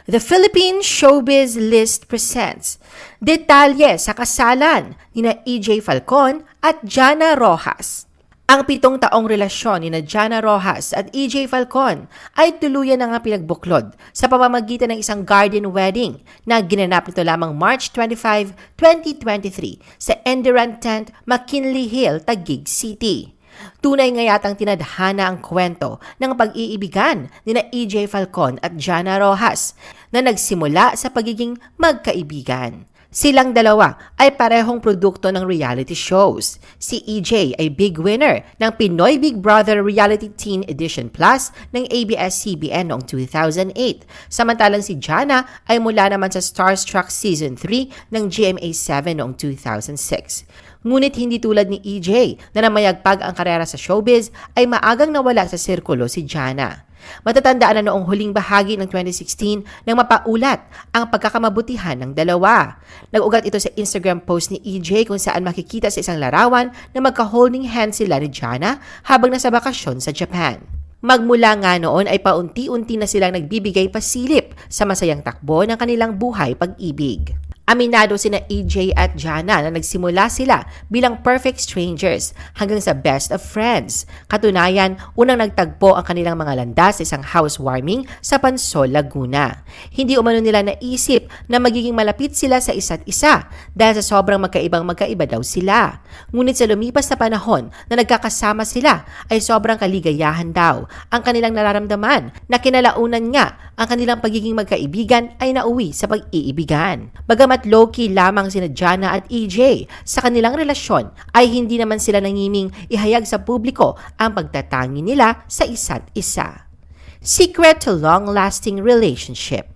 The Philippine Showbiz List presents detalye sa kasalan nina EJ Falcon at Jana Rojas. Ang 7 taong relasyon ni Jana Rojas at EJ Falcon ay tuluyan na nga pinagbuklod sa pamamagitan ng isang garden wedding na ginanap nito lamang March 25, 2023 sa Enderun Tent, McKinley Hill, Taguig City. Tunay nga yatang tinadhana ang kwento ng pag-iibigan ni EJ Falcon at Jana Rojas na nagsimula sa pagiging magkaibigan. Silang dalawa ay parehong produkto ng reality shows. Si EJ ay big winner ng Pinoy Big Brother Reality Teen Edition Plus ng ABS-CBN noong 2008. Samantalang si Jana ay mula naman sa Starstruck Season 3 ng GMA7 noong 2006. Ngunit hindi tulad ni EJ na namayagpag ang karera sa showbiz ay maagang nawala sa sirkulo si Jana. Matatandaan na noong huling bahagi ng 2016 nang mapaulat ang pagkakamabutihan ng dalawa. Nag-ugat ito sa Instagram post ni EJ kung saan makikita sa isang larawan na magka-holding hands sila ni Jana habang nasa bakasyon sa Japan. Magmula nga noon ay paunti-unti na silang nagbibigay pasilip sa masayang takbo ng kanilang buhay pag-ibig. Aminado sina EJ at Jana na nagsimula sila bilang perfect strangers hanggang sa best of friends. Katunayan, unang nagtagpo ang kanilang mga landas sa isang housewarming sa Pansol, Laguna. Hindi umano nila naisip na magiging malapit sila sa isa't isa dahil sa sobrang magkaiba daw sila. Ngunit sa lumipas na panahon na nagkakasama sila ay sobrang kaligayahan daw ang kanilang nararamdaman na kinalaunan nga ang kanilang pagiging magkaibigan ay nauwi sa pag-iibigan. Bagamat low-key lamang sina Jana at EJ sa kanilang relasyon ay hindi naman sila nangiming ihayag sa publiko ang pagtatangi nila sa isa't isa. Secret to long-lasting relationship.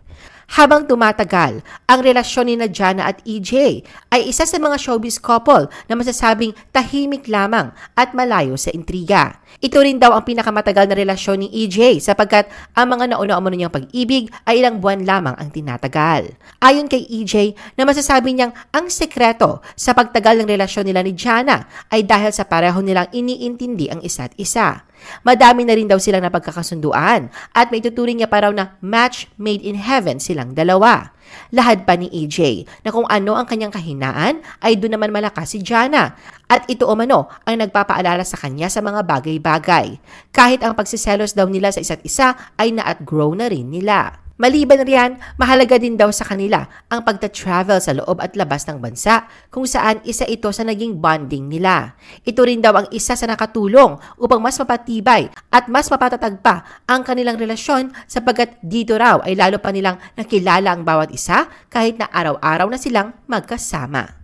Habang tumatagal, ang relasyon ni Jana at EJ ay isa sa mga showbiz couple na masasabing tahimik lamang at malayo sa intriga. Ito rin daw ang pinakamatagal na relasyon ni EJ sapagkat ang mga nauna-umano niyang pag-ibig ay ilang buwan lamang ang tinatagal. Ayon kay EJ na masasabi niyang ang sekreto sa pagtagal ng relasyon nila ni Jana ay dahil sa pareho nilang iniintindi ang isa't isa. Madami na rin daw silang napagkakasunduan at may tuturing niya pa raw na match made in heaven silang dalawa. Lahad pa ni EJ na kung ano ang kanyang kahinaan ay doon naman malakas si Jana at ito umano ang nagpapaalala sa kanya sa mga bagay-bagay. Kahit ang pagsiselos daw nila sa isa't isa ay na-outgrow na rin nila. Maliban riyan, mahalaga din daw sa kanila ang pagta-travel sa loob at labas ng bansa kung saan isa ito sa naging bonding nila. Ito rin daw ang isa sa nakatulong upang mas mapatibay at mas mapatatag pa ang kanilang relasyon sapagkat dito raw ay lalo pa nilang nakilala ang bawat isa kahit na araw-araw na silang magkasama.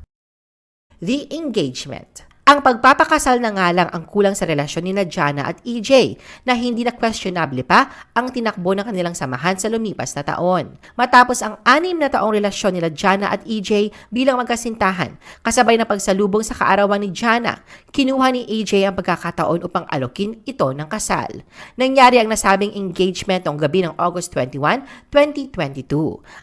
The engagement. Ang pagpapakasal na nga lang ang kulang sa relasyon ni Jana at EJ na hindi na questionable pa ang tinakbo ng kanilang samahan sa lumipas na taon. Matapos ang 6 na taong relasyon nila Jana at EJ bilang magkasintahan, kasabay na pagsalubong sa kaarawan ni Jana, kinuha ni EJ ang pagkakataon upang alokin ito ng kasal. Nangyari ang nasabing engagement noong gabi ng August 21, 2022.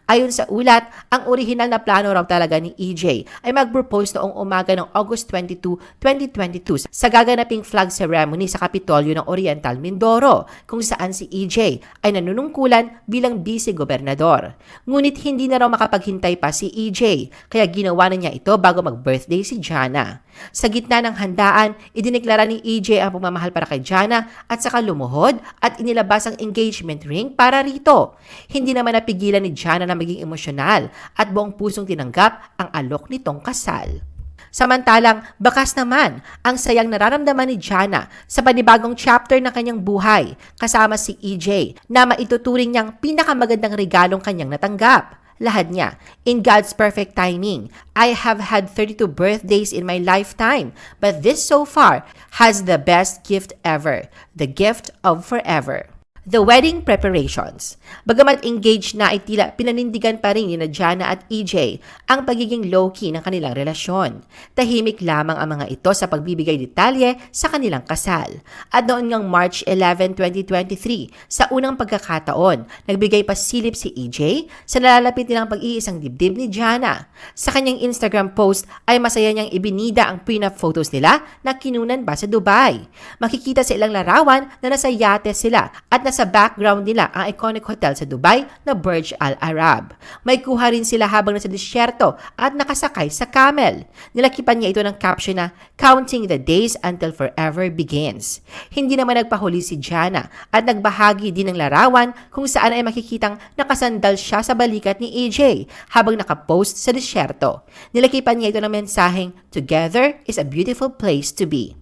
Ayon sa ulat, ang orihinal na plano raw talaga ni EJ ay mag-propose noong umaga ng August 22, 2022 sa gaganaping flag ceremony sa Kapitolyo ng Oriental Mindoro kung saan si EJ ay nanunungkulan bilang vice-gobernador. Ngunit hindi na raw makapaghintay pa si EJ kaya ginawa na niya ito bago mag-birthday si Jana. Sa gitna ng handaan, idineklara ni EJ ang pagmamahal para kay Jana at saka lumuhod at inilabas ang engagement ring para rito. Hindi naman napigilan ni Jana na maging emosyonal at buong pusong tinanggap ang alok nitong kasal. Samantalang, bakas naman ang sayang nararamdaman ni Jana sa panibagong chapter ng kanyang buhay kasama si EJ na maituturing niyang pinakamagandang regalong kanyang natanggap. Lahad niya, in God's perfect timing, I have had 32 birthdays in my lifetime, but this so far has the best gift ever, the gift of forever. The wedding preparations. Bagamat engaged na ay tila pinanindigan pa rin ni Jana at EJ ang pagiging low-key ng kanilang relasyon. Tahimik lamang ang mga ito sa pagbibigay detalye sa kanilang kasal. At noon ngang March 11, 2023, sa unang pagkakataon, nagbigay pa silip si EJ sa nalalapit nilang pag-iisang dibdib ni Jana. Sa kanyang Instagram post ay masaya niyang ibinida ang prenup photos nila na kinunan ba sa Dubai. Makikita sa ilang larawan na nasa yate sila at nasa nasa background nila ang iconic hotel sa Dubai na Burj Al Arab. May kuha rin sila habang nasa disyerto at nakasakay sa camel. Nilakipan niya ito ng caption na "Counting the days until forever begins." Hindi naman nagpahuli si Jana at nagbahagi din ng larawan kung saan ay makikitang nakasandal siya sa balikat ni EJ habang nakapost sa disyerto. Nilakipan niya ito ng mensaheng "Together is a beautiful place to be."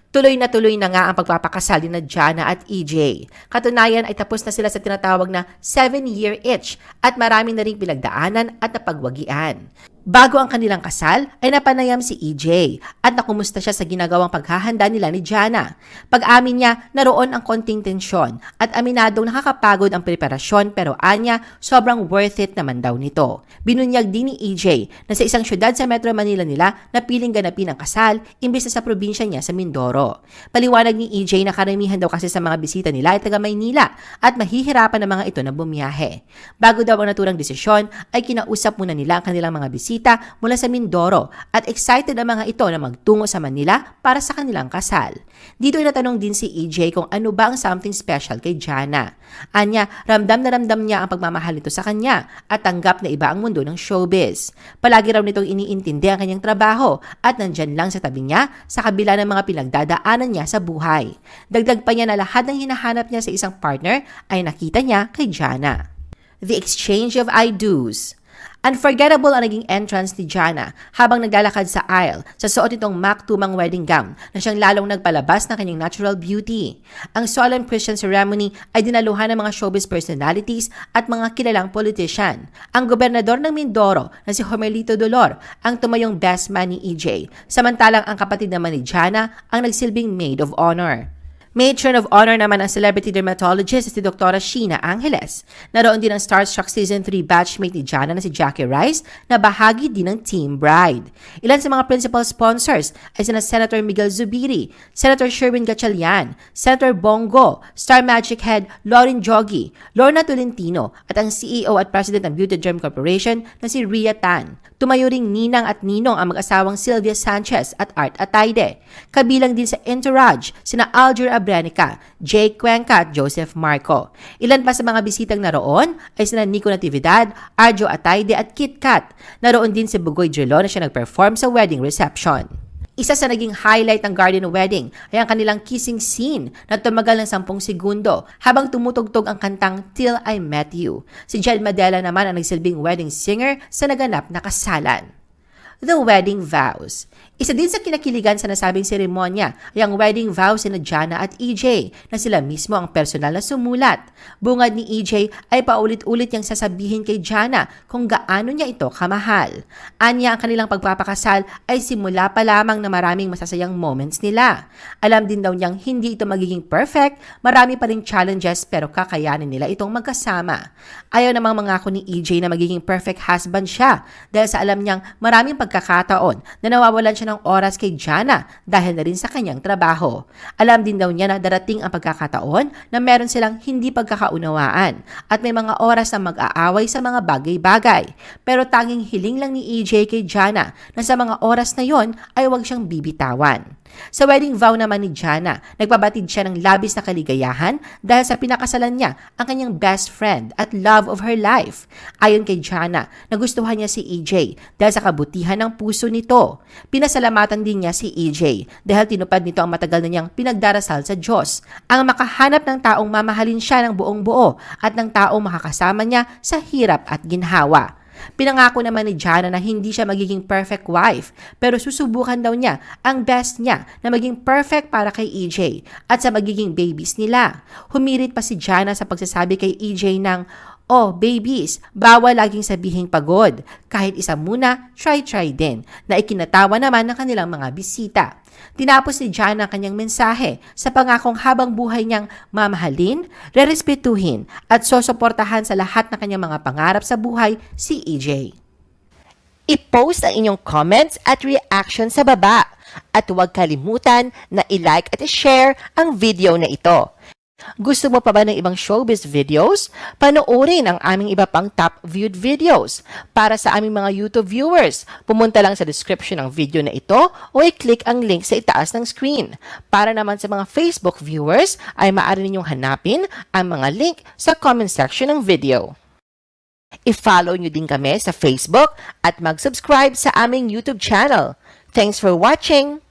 Tuloy na nga ang pagpapakasal ni Jana at EJ. Katunayan ay tapos na sila sa tinatawag na 7-year itch at marami na ring pinagdaanan at napagwagian. Bago ang kanilang kasal ay napanayam si EJ at nakumusta siya sa ginagawang paghahanda nila ni Jana. Pag-amin niya, naroon ang konting tensyon at aminadong nakakapagod ang preparasyon pero anya sobrang worth it naman daw nito. Binunyag din ni EJ na sa isang syudad sa Metro Manila nila na piling ganapin ang kasal imbes na sa probinsya niya sa Mindoro. Paliwanag ni EJ na karamihan daw kasi sa mga bisita nila ay taga Maynila at mahihirapan ang mga ito na bumiyahe. Bago daw ang naturang desisyon ay kinausap muna nila ang kanilang mga bisita mula sa Mindoro at excited ang mga ito na magtungo sa Manila para sa kanilang kasal. Dito ay natanong din si EJ kung ano ba ang something special kay Jana. Anya, ramdam na ramdam niya ang pagmamahal nito sa kanya at tanggap na iba ang mundo ng showbiz. Palagi raw nitong iniintindi ang kanyang trabaho at nandyan lang sa tabi niya sa kabila ng mga pinagdadaanan niya sa buhay. Dagdag pa niya na lahat ng hinahanap niya sa isang partner ay nakita niya kay Jana. The exchange of I-dos. Unforgettable ang naging entrance ni Jana habang naglalakad sa aisle sa suot nitong MAC tumang wedding gown na siyang lalong nagpalabas ng kanyang natural beauty. Ang solemn Christian ceremony ay dinaluhan ng mga showbiz personalities at mga kilalang politician. Ang gobernador ng Mindoro na si Jomelito Dolor ang tumayong best man ni EJ, samantalang ang kapatid naman ni Jana ang nagsilbing maid of honor. Matron of honor naman ang celebrity dermatologist si Dr. Sheena Angeles. Naroon din ang Starstruck Season 3 batchmate ni Jana na si Jackie Rice na bahagi din ng Team Bride. Ilan sa mga principal sponsors ay sina Senator Miguel Zubiri, Senator Sherwin Gatchalian, Senator Bongo, Star Magic Head Lauren Jogi, Lorna Tolentino at ang CEO at President ng Beauty Derm Corporation na si Rhea Tan. Tumayo ring ninang at ninong ang mag-asawang Sylvia Sanchez at Art Atayde. Kabilang din sa entourage sina Alger Abrenica, Jake Cuenca at Joseph Marco. Ilan pa sa mga bisitang naroon ay sina Nico Natividad, Arjo Atayde at Kit Kat. Naroon din si Bugoy Jello na siya nag-perform sa wedding reception. Isa sa naging highlight ng Garden Wedding ay ang kanilang kissing scene na tumagal ng 10 segundo habang tumutugtog ang kantang Till I Met You. Si Jel Madela naman ang nagsilbing wedding singer sa naganap na kasalan. The Wedding Vows. Isa din sa kinakiligan sa nasabing seremonya ay ang wedding vows ni Jana at EJ na sila mismo ang personal na sumulat. Bungad ni EJ ay paulit-ulit niyang sasabihin kay Jana kung gaano niya ito kamahal. Anya ang kanilang pagpapakasal ay simula pa lamang na maraming masasayang moments nila. Alam din daw niyang hindi ito magiging perfect, marami pa ring challenges pero kakayanin nila itong magkasama. Ayaw namang mangako ni EJ na magiging perfect husband siya dahil sa alam niyang maraming pagkakataon na nawawalan siya ng oras kay Jana dahil na rin sa kanyang trabaho. Alam din daw niya na darating ang pagkakataon na meron silang hindi pagkakaunawaan at may mga oras na mag-aaway sa mga bagay-bagay. Pero tanging hiling lang ni EJ kay Jana na sa mga oras na yon ay huwag siyang bibitawan. Sa wedding vow naman ni Jana, nagpabatid siya ng labis na kaligayahan dahil sa pinakasalan niya ang kanyang best friend at love of her life. Ayon kay Jana, nagustuhan niya si EJ dahil sa kabutihan ng puso nito. Pinasalamatan din niya si EJ dahil tinupad nito ang matagal na niyang pinagdarasal sa Diyos. Ang makahanap ng taong mamahalin siya ng buong buo at ng taong makakasama niya sa hirap at ginhawa. Pinangako naman ni Jana na hindi siya magiging perfect wife pero susubukan daw niya ang best niya na maging perfect para kay EJ at sa magiging babies nila. Humirit pa si Jana sa pagsasabi kay EJ ng, "Oh, babies, bawal laging sabihing pagod. Kahit isa muna, try din," na ikinatawa naman ng kanilang mga bisita. Tinapos ni Jana ang kanyang mensahe sa pangakong habang buhay niyang mamahalin, rerespetuhin at sosuportahan sa lahat ng kanyang mga pangarap sa buhay si EJ. I-post ang inyong comments at reaction sa baba at huwag kalimutan na i-like at i-share ang video na ito. Gusto mo pa ba ng ibang showbiz videos? Panoorin ang aming iba pang top viewed videos. Para sa aming mga YouTube viewers, pumunta lang sa description ng video na ito o i-click ang link sa itaas ng screen. Para naman sa mga Facebook viewers, ay maaari ninyong hanapin ang mga link sa comment section ng video. I-follow nyo din kami sa Facebook at mag-subscribe sa aming YouTube channel. Thanks for watching!